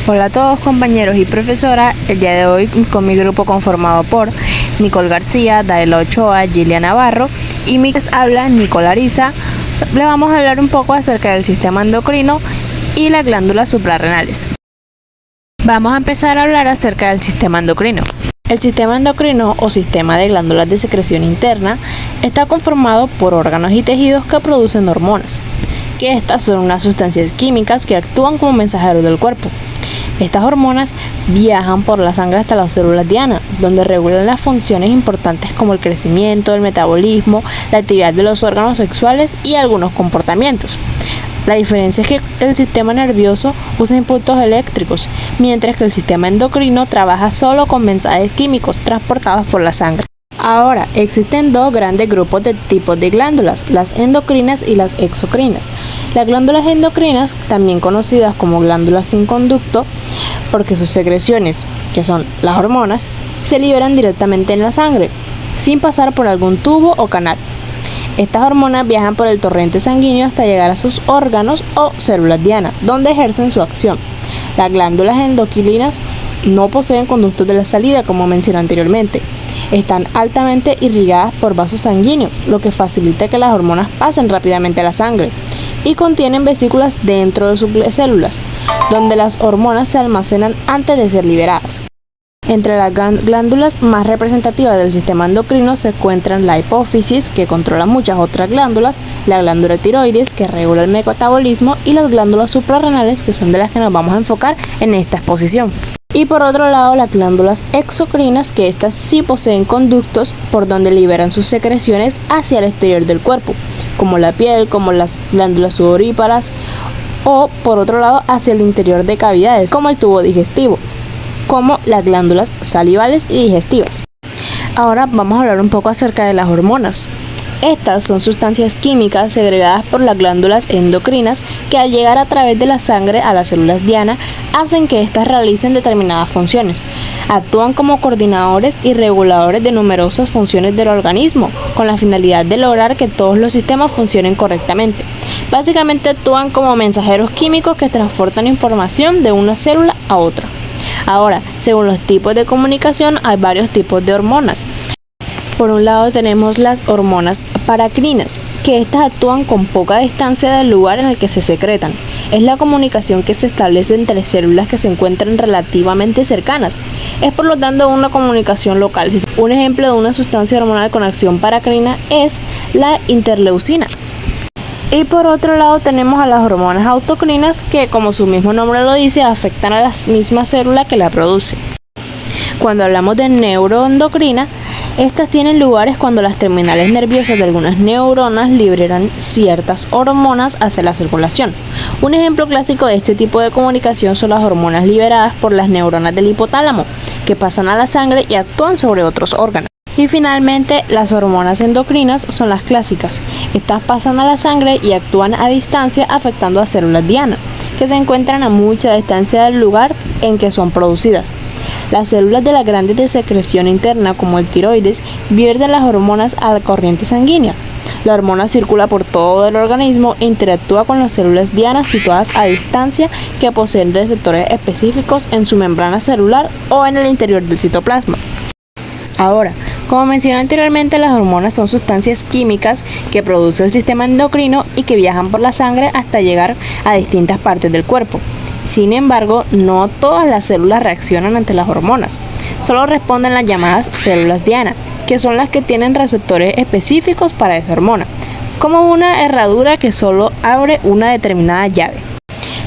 Hola a todos compañeros y profesora, el día de hoy con mi grupo conformado por Nicole García, Daela Ochoa, Gilia Navarro y mi habla Nicole Ariza, le vamos a hablar un poco acerca del sistema endocrino y las glándulas suprarrenales. Vamos a empezar a hablar acerca del sistema endocrino. El sistema endocrino o sistema de glándulas de secreción interna está conformado por órganos y tejidos que producen hormonas, que estas son unas sustancias químicas que actúan como mensajeros del cuerpo. Estas hormonas viajan por la sangre hasta las células diana, donde regulan las funciones importantes como el crecimiento, el metabolismo, la actividad de los órganos sexuales y algunos comportamientos. La diferencia es que el sistema nervioso usa impulsos eléctricos, mientras que el sistema endocrino trabaja solo con mensajes químicos transportados por la sangre. Ahora, existen dos grandes grupos de tipos de glándulas, las endocrinas y las exocrinas. Las glándulas endocrinas, también conocidas como glándulas sin conducto, porque sus secreciones, que son las hormonas, se liberan directamente en la sangre, sin pasar por algún tubo o canal. Estas hormonas viajan por el torrente sanguíneo hasta llegar a sus órganos o células diana, donde ejercen su acción. Las glándulas endocrinas no poseen conductos de la salida, como mencioné anteriormente. Están altamente irrigadas por vasos sanguíneos, lo que facilita que las hormonas pasen rápidamente a la sangre, y contienen vesículas dentro de sus células, donde las hormonas se almacenan antes de ser liberadas. Entre las glándulas más representativas del sistema endocrino se encuentran la hipófisis, que controla muchas otras glándulas, la glándula tiroides, que regula el metabolismo, y las glándulas suprarrenales, que son de las que nos vamos a enfocar en esta exposición. Y por otro lado, las glándulas exocrinas, que estas sí poseen conductos por donde liberan sus secreciones hacia el exterior del cuerpo, como la piel, como las glándulas sudoríparas, o por otro lado hacia el interior de cavidades, como el tubo digestivo, como las glándulas salivales y digestivas. Ahora vamos a hablar un poco acerca de las hormonas. Estas son sustancias químicas segregadas por las glándulas endocrinas que al llegar a través de la sangre a las células diana hacen que éstas realicen determinadas funciones. Actúan como coordinadores y reguladores de numerosas funciones del organismo, con la finalidad de lograr que todos los sistemas funcionen correctamente. Básicamente actúan como mensajeros químicos que transportan información de una célula a otra. Ahora, según los tipos de comunicación, hay varios tipos de hormonas. Por un lado tenemos las hormonas paracrinas, que estas actúan con poca distancia del lugar en el que se secretan. Es la comunicación que se establece entre células que se encuentran relativamente cercanas. Es por lo tanto una comunicación local. Un ejemplo de una sustancia hormonal con acción paracrina es la interleucina. Y por otro lado tenemos a las hormonas autocrinas, que como su mismo nombre lo dice, afectan a la misma célula que la produce. Cuando hablamos de neuroendocrina, estas tienen lugares cuando las terminales nerviosas de algunas neuronas liberan ciertas hormonas hacia la circulación. Un ejemplo clásico de este tipo de comunicación son las hormonas liberadas por las neuronas del hipotálamo, que pasan a la sangre y actúan sobre otros órganos. Y finalmente, las hormonas endocrinas son las clásicas. Estas pasan a la sangre y actúan a distancia afectando a células diana, que se encuentran a mucha distancia del lugar en que son producidas. Las células de las grandes de secreción interna, como el tiroides, vierten las hormonas a la corriente sanguínea. La hormona circula por todo el organismo e interactúa con las células dianas situadas a distancia que poseen receptores específicos en su membrana celular o en el interior del citoplasma. Ahora, como mencioné anteriormente, las hormonas son sustancias químicas que produce el sistema endocrino y que viajan por la sangre hasta llegar a distintas partes del cuerpo. Sin embargo, no todas las células reaccionan ante las hormonas. Solo responden las llamadas células diana, que son las que tienen receptores específicos para esa hormona, como una herradura que solo abre una determinada llave.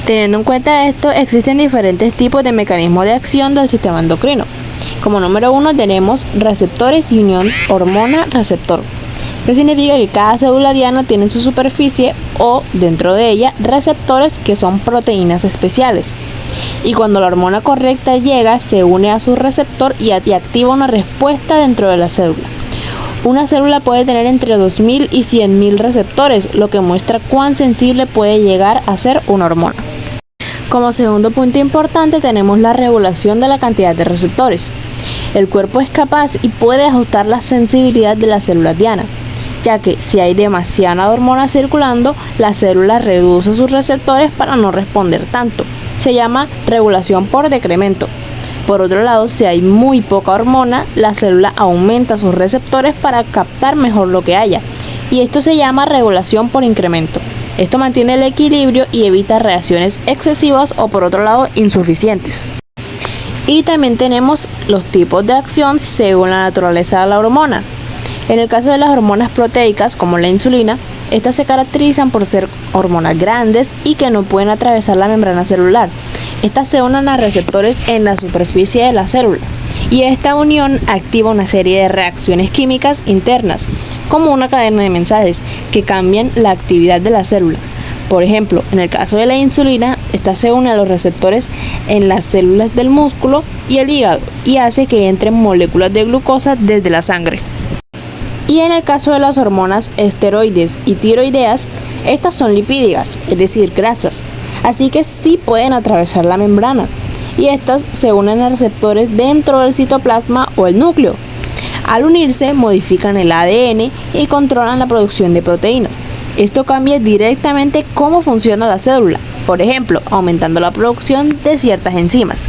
Teniendo en cuenta esto, existen diferentes tipos de mecanismos de acción del sistema endocrino. Como número 1 tenemos receptores y unión hormona-receptor, que significa que cada célula diana tiene en su superficie o dentro de ella receptores que son proteínas especiales. Y cuando la hormona correcta llega, se une a su receptor y activa una respuesta dentro de la célula. Una célula puede tener entre 2000 y 100.000 receptores, lo que muestra cuán sensible puede llegar a ser una hormona. Como segundo punto importante tenemos la regulación de la cantidad de receptores. El cuerpo es capaz y puede ajustar la sensibilidad de las células diana, ya que si hay demasiada hormona circulando, la célula reduce sus receptores para no responder tanto, se llama regulación por decremento. Por otro lado, si hay muy poca hormona, la célula aumenta sus receptores para captar mejor lo que haya, y esto se llama regulación por incremento. Esto mantiene el equilibrio y evita reacciones excesivas o, por otro lado, insuficientes. Y también tenemos los tipos de acción según la naturaleza de la hormona. En el caso de las hormonas proteicas, como la insulina, estas se caracterizan por ser hormonas grandes y que no pueden atravesar la membrana celular. Estas se unen a receptores en la superficie de la célula, y esta unión activa una serie de reacciones químicas internas, como una cadena de mensajes que cambian la actividad de la célula. Por ejemplo, en el caso de la insulina, esta se une a los receptores en las células del músculo y el hígado y hace que entren moléculas de glucosa desde la sangre. Y en el caso de las hormonas esteroides y tiroideas, estas son lipídicas, es decir, grasas, así que sí pueden atravesar la membrana, y estas se unen a receptores dentro del citoplasma o el núcleo. Al unirse, modifican el ADN y controlan la producción de proteínas. Esto cambia directamente cómo funciona la célula, por ejemplo, aumentando la producción de ciertas enzimas.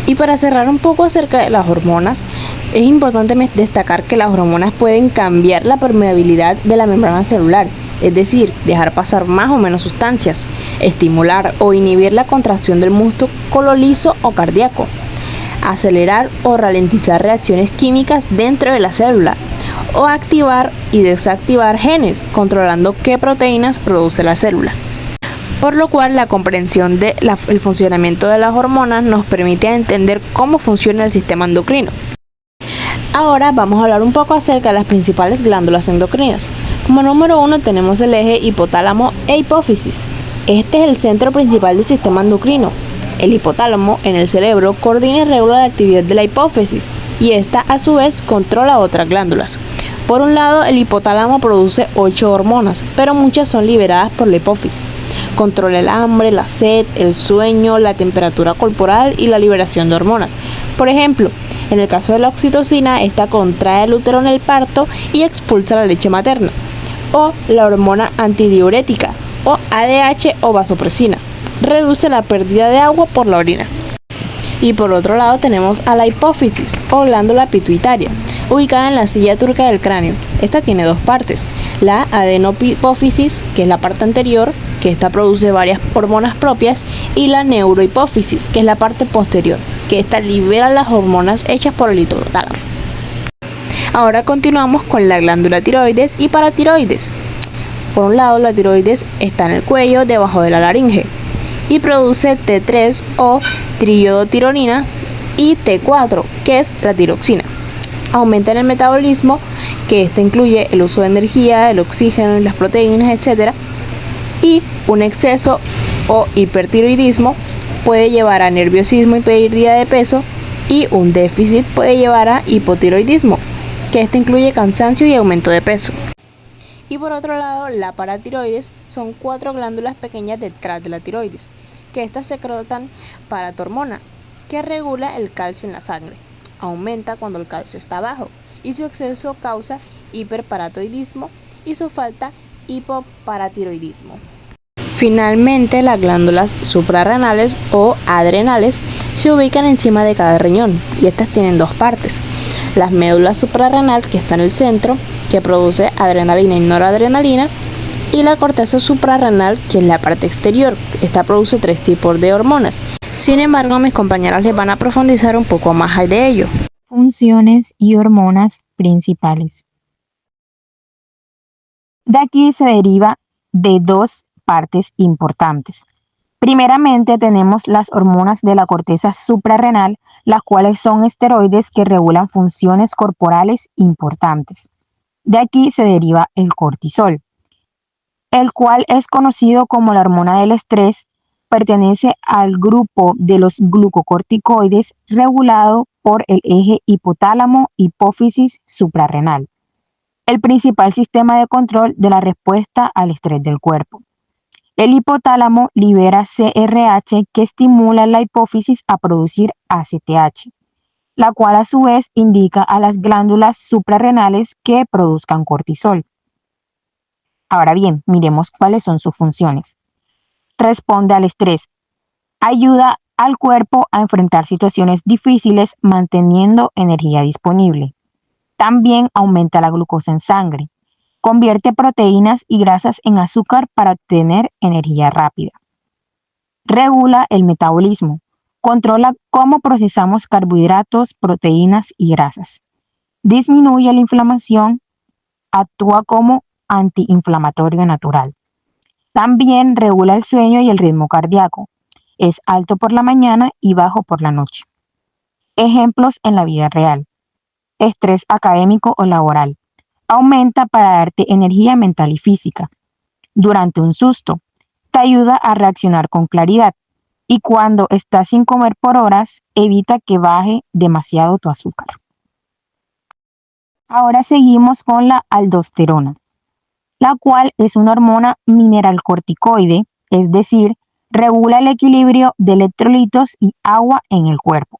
Y para cerrar un poco acerca de las hormonas, es importante destacar que las hormonas pueden cambiar la permeabilidad de la membrana celular, es decir, dejar pasar más o menos sustancias, estimular o inhibir la contracción del músculo liso o cardíaco, acelerar o ralentizar reacciones químicas dentro de la célula, o activar y desactivar genes, controlando qué proteínas produce la célula. Por lo cual, la comprensión del funcionamiento de las hormonas nos permite entender cómo funciona el sistema endocrino. Ahora vamos a hablar un poco acerca de las principales glándulas endocrinas. Como número 1 tenemos el eje hipotálamo e hipófisis. Este es el centro principal del sistema endocrino. El hipotálamo en el cerebro coordina y regula la actividad de la hipófisis, y esta a su vez controla otras glándulas. Por un lado, el hipotálamo produce 8 hormonas, pero muchas son liberadas por la hipófisis. Controla el hambre, la sed, el sueño, la temperatura corporal y la liberación de hormonas. Por ejemplo, en el caso de la oxitocina, esta contrae el útero en el parto y expulsa la leche materna. O la hormona antidiurética, o ADH o vasopresina, reduce la pérdida de agua por la orina. Y por otro lado tenemos a la hipófisis o glándula pituitaria, ubicada en la silla turca del cráneo. Esta tiene dos partes: la adenophipófisis, que es la parte anterior, que esta produce varias hormonas propias, y la neurohipófisis, que es la parte posterior, que esta libera las hormonas hechas por el hipotálamo. Ahora continuamos con la glándula tiroides y paratiroides. Por un lado, la tiroides está en el cuello, debajo de la laringe, y produce T3 o triodotironina y T4, que es la tiroxina. Aumenta el metabolismo, que este incluye el uso de energía, el oxígeno y las proteínas, etc. Y un exceso o hipertiroidismo puede llevar a nerviosismo y pérdida de peso, y un déficit puede llevar a hipotiroidismo, que este incluye cansancio y aumento de peso. Y por otro lado, la paratiroides son 4 glándulas pequeñas detrás de la tiroides, que estas secretan paratormona, que regula el calcio en la sangre. Aumenta cuando el calcio está bajo, y su exceso causa hiperparatiroidismo, y su falta hipoparatiroidismo. Finalmente, las glándulas suprarrenales o adrenales se ubican encima de cada riñón, y estas tienen dos partes: la médula suprarrenal, que está en el centro, que produce adrenalina y noradrenalina, y la corteza suprarrenal, que es la parte exterior. Esta produce 3 tipos de hormonas. Sin embargo, mis compañeras les van a profundizar un poco más de ello. Funciones y hormonas principales. De aquí se deriva de 2 partes importantes. Primeramente tenemos las hormonas de la corteza suprarrenal, las cuales son esteroides que regulan funciones corporales importantes. De aquí se deriva el cortisol, el cual es conocido como la hormona del estrés. Pertenece al grupo de los glucocorticoides, regulado por el eje hipotálamo-hipófisis suprarrenal, el principal sistema de control de la respuesta al estrés del cuerpo. El hipotálamo libera CRH, que estimula la hipófisis a producir ACTH, la cual a su vez indica a las glándulas suprarrenales que produzcan cortisol. Ahora bien, miremos cuáles son sus funciones. Responde al estrés. Ayuda al cuerpo a enfrentar situaciones difíciles manteniendo energía disponible. También aumenta la glucosa en sangre. Convierte proteínas y grasas en azúcar para obtener energía rápida. Regula el metabolismo. Controla cómo procesamos carbohidratos, proteínas y grasas. Disminuye la inflamación. Actúa como antiinflamatorio natural. También regula el sueño y el ritmo cardíaco. Es alto por la mañana y bajo por la noche. Ejemplos en la vida real. Estrés académico o laboral. Aumenta para darte energía mental y física. Durante un susto, te ayuda a reaccionar con claridad. Y cuando estás sin comer por horas, evita que baje demasiado tu azúcar. Ahora seguimos con la aldosterona, la cual es una hormona mineralcorticoide, es decir, regula el equilibrio de electrolitos y agua en el cuerpo.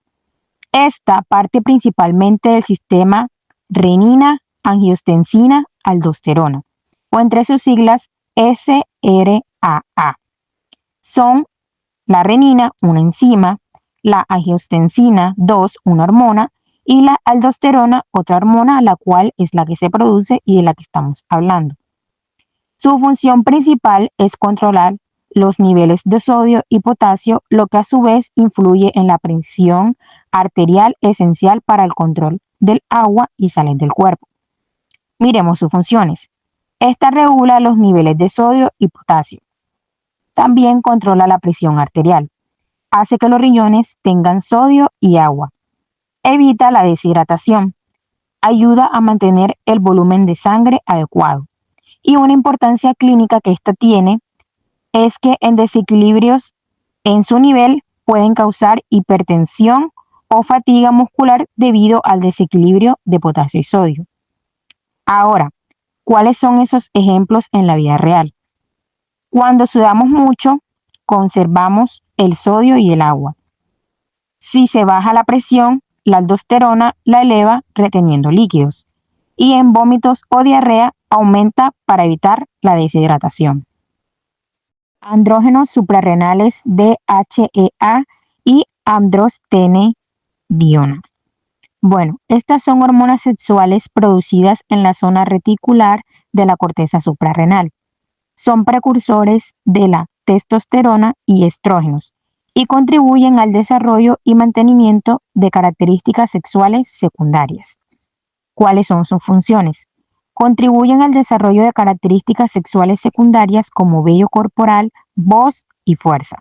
Esta parte principalmente del sistema renina, angiotensina, aldosterona, o entre sus siglas SRAA. Son la renina, una enzima, la angiotensina 2, una hormona, y la aldosterona, otra hormona, la cual es la que se produce y de la que estamos hablando. Su función principal es controlar los niveles de sodio y potasio, lo que a su vez influye en la presión arterial esencial para el control del agua y sales del cuerpo. Miremos sus funciones. Esta regula los niveles de sodio y potasio. También controla la presión arterial. Hace que los riñones tengan sodio y agua. Evita la deshidratación. Ayuda a mantener el volumen de sangre adecuado. Y una importancia clínica que esta tiene es que en desequilibrios en su nivel pueden causar hipertensión o fatiga muscular debido al desequilibrio de potasio y sodio. Ahora, ¿cuáles son esos ejemplos en la vida real? Cuando sudamos mucho, conservamos el sodio y el agua. Si se baja la presión, la aldosterona la eleva reteniendo líquidos. Y en vómitos o diarrea aumenta para evitar la deshidratación. Andrógenos suprarrenales DHEA y androstenediona. Bueno, estas son hormonas sexuales producidas en la zona reticular de la corteza suprarrenal. Son precursores de la testosterona y estrógenos y contribuyen al desarrollo y mantenimiento de características sexuales secundarias. ¿Cuáles son sus funciones? Contribuyen al desarrollo de características sexuales secundarias como vello corporal, voz y fuerza.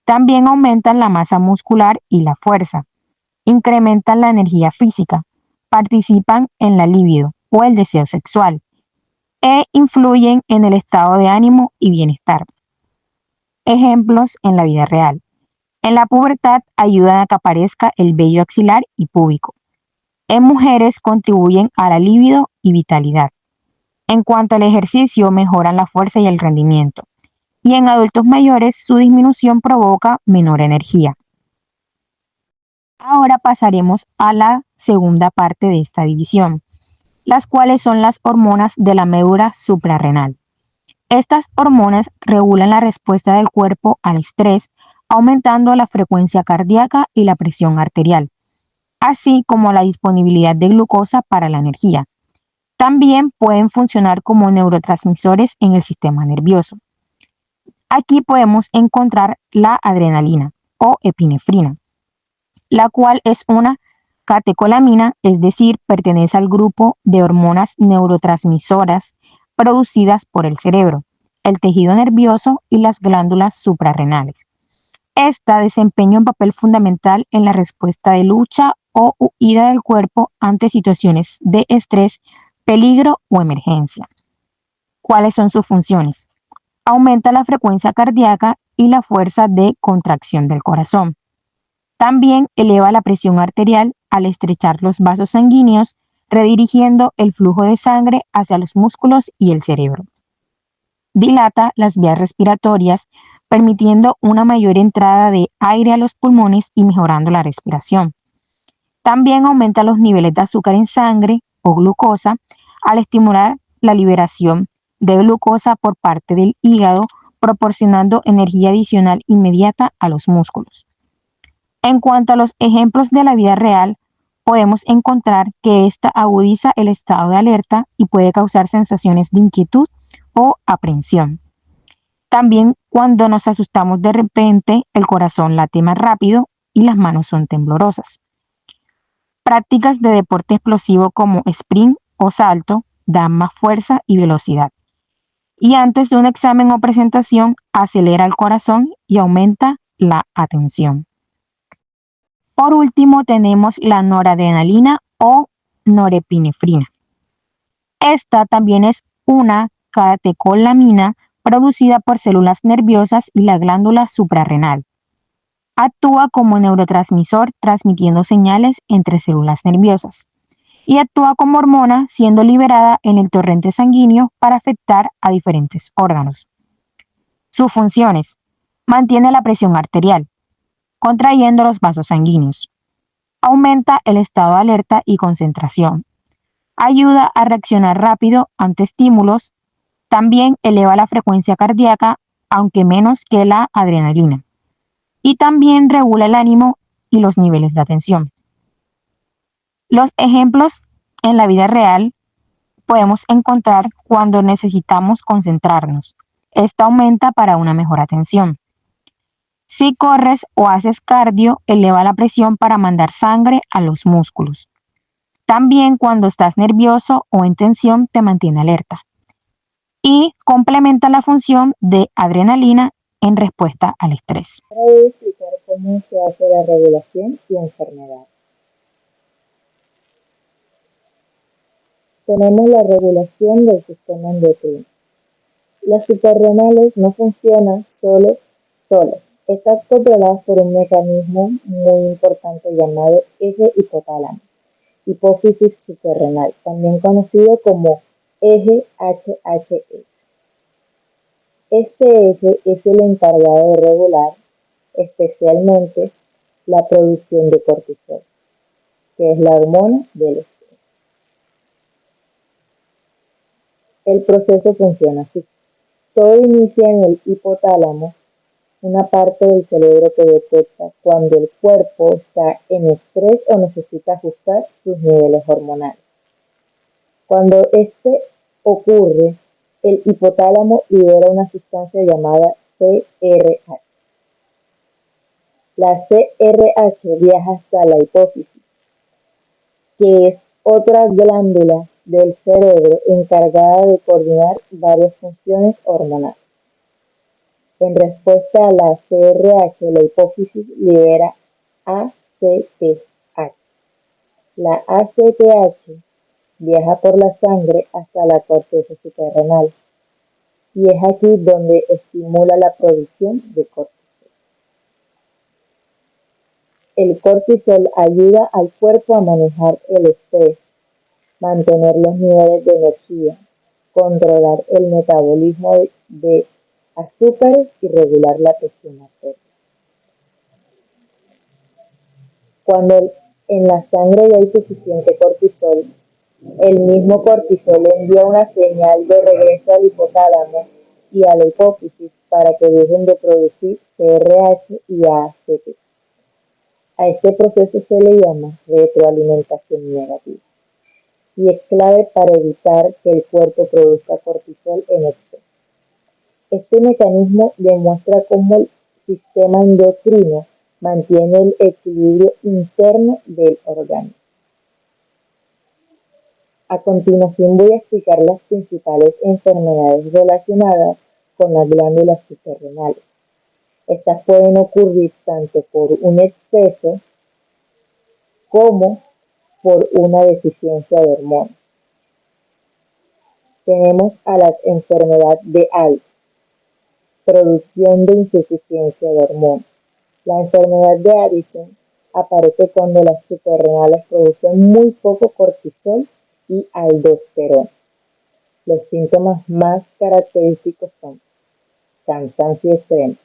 También aumentan la masa muscular y la fuerza. Incrementan la energía física. Participan en la libido o el deseo sexual. E influyen en el estado de ánimo y bienestar. Ejemplos en la vida real. En la pubertad ayudan a que aparezca el vello axilar y púbico. En mujeres contribuyen a la libido y vitalidad. En cuanto al ejercicio, mejoran la fuerza y el rendimiento. Y en adultos mayores, su disminución provoca menor energía. Ahora pasaremos a la segunda parte de esta división, las cuales son las hormonas de la médula suprarrenal. Estas hormonas regulan la respuesta del cuerpo al estrés, aumentando la frecuencia cardíaca y la presión arterial, así como la disponibilidad de glucosa para la energía. También pueden funcionar como neurotransmisores en el sistema nervioso. Aquí podemos encontrar la adrenalina o epinefrina, la cual es una catecolamina, es decir, pertenece al grupo de hormonas neurotransmisoras producidas por el cerebro, el tejido nervioso y las glándulas suprarrenales. Esta desempeña un papel fundamental en la respuesta de lucha o huida del cuerpo ante situaciones de estrés, peligro o emergencia. ¿Cuáles son sus funciones? Aumenta la frecuencia cardíaca y la fuerza de contracción del corazón. También eleva la presión arterial al estrechar los vasos sanguíneos, redirigiendo el flujo de sangre hacia los músculos y el cerebro. Dilata las vías respiratorias, permitiendo una mayor entrada de aire a los pulmones y mejorando la respiración. También aumenta los niveles de azúcar en sangre o glucosa al estimular la liberación de glucosa por parte del hígado, proporcionando energía adicional inmediata a los músculos. En cuanto a los ejemplos de la vida real, podemos encontrar que esta agudiza el estado de alerta y puede causar sensaciones de inquietud o aprensión. También cuando nos asustamos de repente, el corazón late más rápido y las manos son temblorosas. Prácticas de deporte explosivo como sprint o salto dan más fuerza y velocidad. Y antes de un examen o presentación, acelera el corazón y aumenta la atención. Por último, tenemos la noradrenalina o norepinefrina. Esta también es una catecolamina producida por células nerviosas y la glándula suprarrenal. Actúa como neurotransmisor transmitiendo señales entre células nerviosas y actúa como hormona siendo liberada en el torrente sanguíneo para afectar a diferentes órganos. Sus funciones: mantiene la presión arterial, contrayendo los vasos sanguíneos, aumenta el estado de alerta y concentración, ayuda a reaccionar rápido ante estímulos, también eleva la frecuencia cardíaca, aunque menos que la adrenalina, y también regula el ánimo y los niveles de atención. Los ejemplos en la vida real podemos encontrar cuando necesitamos concentrarnos. Esta aumenta para una mejor atención. Si corres o haces cardio, eleva la presión para mandar sangre a los músculos. También cuando estás nervioso o en tensión te mantiene alerta. Y complementa la función de adrenalina en respuesta al estrés. Ahora voy a explicar cómo se hace la regulación y enfermedad. Tenemos la regulación del sistema endocrino. Las suprarrenales no funcionan solas. Están controladas por un mecanismo muy importante llamado eje hipotálamo, hipófisis suprarrenal, también conocido como eje HHE. Este eje es el encargado de regular especialmente la producción de cortisol, que es la hormona del estrés. El proceso funciona así. Todo inicia en el hipotálamo, una parte del cerebro que detecta cuando el cuerpo está en estrés o necesita ajustar sus niveles hormonales. Cuando este ocurre, el hipotálamo libera una sustancia llamada CRH. La CRH viaja hasta la hipófisis, que es otra glándula del cerebro encargada de coordinar varias funciones hormonales. En respuesta a la CRH, la hipófisis libera ACTH. La ACTH viaja por la sangre hasta la corteza suprarrenal y es aquí donde estimula la producción de cortisol. El cortisol ayuda al cuerpo a manejar el estrés, mantener los niveles de energía, controlar el metabolismo de azúcares y regular la presión arterial. Cuando en la sangre ya hay suficiente cortisol, el mismo cortisol envía una señal de regreso al hipotálamo y a la hipófisis para que dejen de producir CRH y ACT. A este proceso se le llama retroalimentación negativa y es clave para evitar que el cuerpo produzca cortisol en exceso. Este mecanismo demuestra cómo el sistema endocrino mantiene el equilibrio interno del organismo. A continuación voy a explicar las principales enfermedades relacionadas con las glándulas suprarrenales. Estas pueden ocurrir tanto por un exceso como por una deficiencia de hormonas. Tenemos a la enfermedad de Alzheimer, producción de insuficiencia de hormonas. La enfermedad de Addison aparece cuando las suprarrenales producen muy poco cortisol y aldosterona. Los síntomas más característicos son cansancio extremo,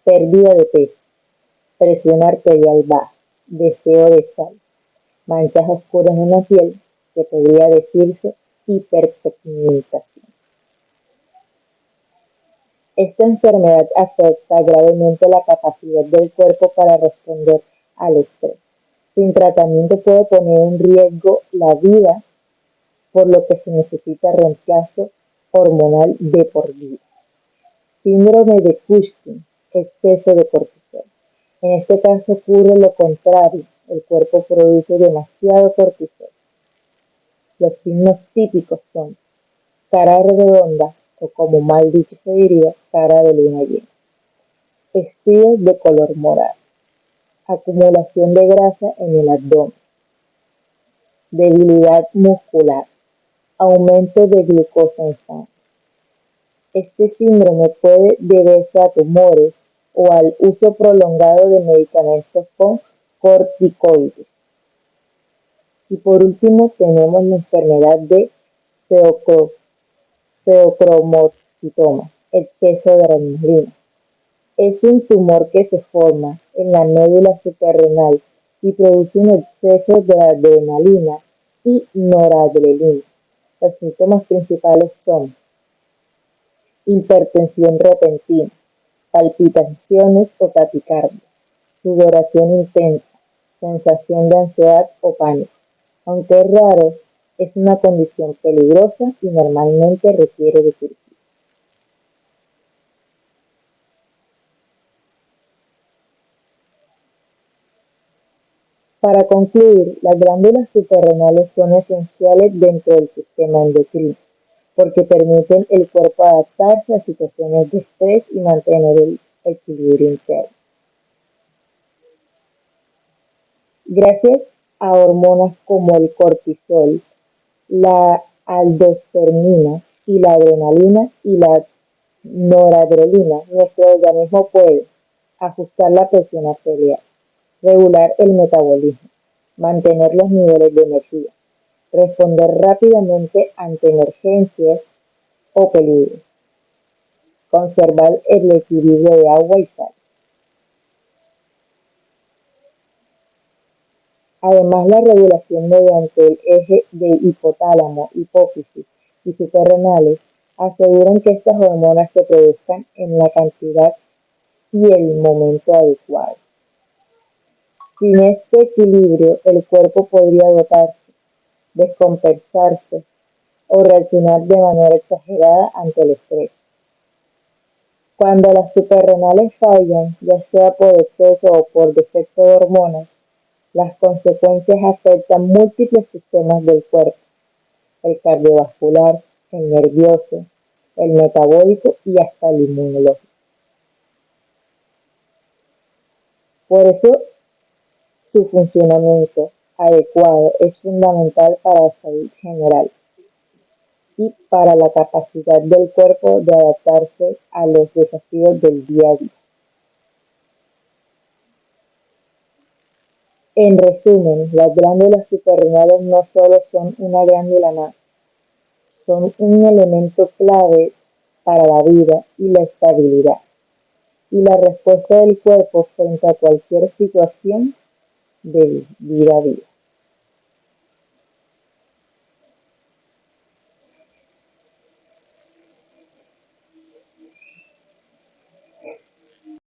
pérdida de peso, presión arterial baja, deseo de sal, manchas oscuras en la piel, que podría decirse hiperpigmentación. Esta enfermedad afecta gravemente la capacidad del cuerpo para responder al estrés. Sin tratamiento puede poner en riesgo la vida, por lo que se necesita reemplazo hormonal de por vida. Síndrome de Cushing, exceso de cortisol. En este caso ocurre lo contrario, el cuerpo produce demasiado cortisol. Los signos típicos son cara redonda, o como mal dicho se diría, cara de luna llena. Estrías de color morado. Acumulación de grasa en el abdomen. Debilidad muscular. Aumento de glucosa en sangre. Este síndrome puede deberse a tumores o al uso prolongado de medicamentos con corticoides. Y por último tenemos la enfermedad de feocromocitoma, exceso de adrenalina. Es un tumor que se forma en la médula suprarrenal y produce un exceso de adrenalina y noradrenalina. Los síntomas principales son hipertensión repentina, palpitaciones o taquicardia, sudoración intensa, sensación de ansiedad o pánico. Aunque es raro, es una condición peligrosa y normalmente requiere de cirugía. Para concluir, las glándulas suprarrenales son esenciales dentro del sistema endocrino, porque permiten al cuerpo adaptarse a situaciones de estrés y mantener el equilibrio interno. Gracias a hormonas como el cortisol, la aldosterona y la adrenalina y la noradrenalina, nuestro organismo puede ajustar la presión arterial, regular el metabolismo, mantener los niveles de energía, responder rápidamente ante emergencias o peligros, conservar el equilibrio de agua y sal. Además, la regulación mediante el eje de hipotálamo, hipófisis y suprarrenales aseguran que estas hormonas se produzcan en la cantidad y el momento adecuado. Sin este equilibrio, el cuerpo podría agotarse, descompensarse o reaccionar de manera exagerada ante el estrés. Cuando las suprarrenales fallan, ya sea por exceso o por defecto de hormonas, las consecuencias afectan múltiples sistemas del cuerpo: el cardiovascular, el nervioso, el metabólico y hasta el inmunológico. Por eso, su funcionamiento adecuado es fundamental para la salud general y para la capacidad del cuerpo de adaptarse a los desafíos del día a día. En resumen, las glándulas suprarrenales no solo son una glándula más, son un elemento clave para la vida y la estabilidad, y la respuesta del cuerpo frente a cualquier situación del día a día.